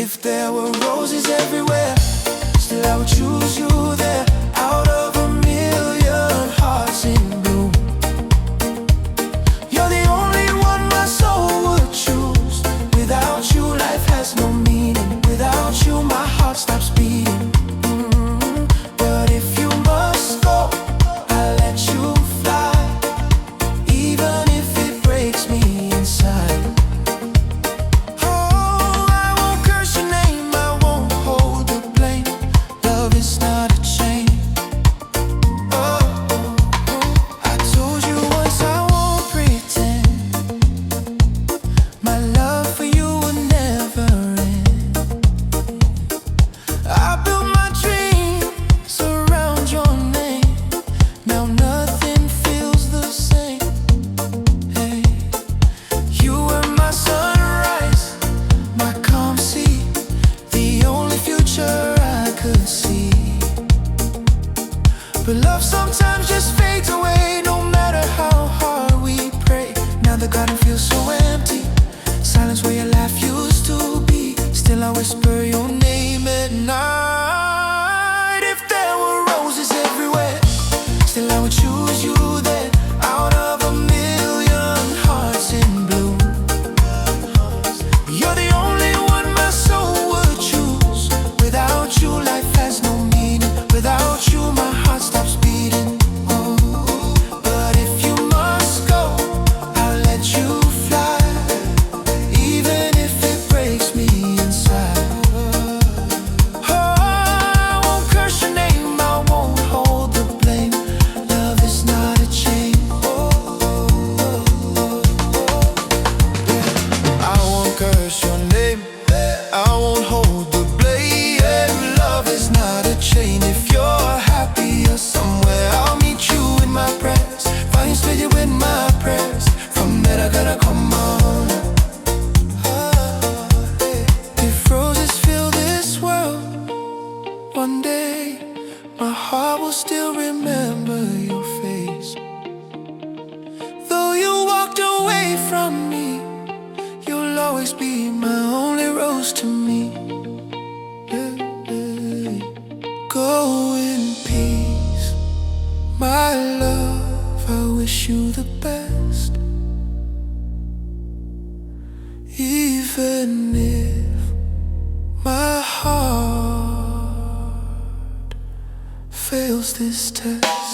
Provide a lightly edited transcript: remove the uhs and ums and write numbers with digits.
If there were roses everywhere, still I would choose you there. Out of a million hearts in bloom, you're the only one my soul would choose. Without you, life has no meaning. Without you, my heart stops beating. But if you must go, I'll let you fly, even if it breaks me inside. Oh, I won't curse your name, I won't hold the blame. Love is not a chain. Oh, I told you once I won't pretend. My love for you will never end. I built my dreams around your name. Now nothing feels the same. Hey, you were my sunrise, my calm sea, the only future I could see. But love sometimes just fades away, no matter how hard we pray. Now the garden feels so empty, silence where your laugh used to be. Still I whisper your name at night. If there were roses everywhere, still I would choose you there. Out of a million hearts in bloom, you're the only one my soul would choose. Without you, life has no meaning. Without you, my heart stops beating. But if you must go, I'll let you fly, even if it breaks me inside. Oh, I won't curse your name, I won't hold the blame. Love is not a chain. I won't curse your name, I won't hold the blame. Love is not a chain. If you're happy or somewhere, I'll meet you in my prayers. Find space with my prayers. From there I gotta come on. If roses fill this world, one day my heart will still remember your face. Though you walked away from me, you'll always be my only rose to me. Yeah, yeah. Go in peace, my love, I wish you the best. Even if my heart fails this test.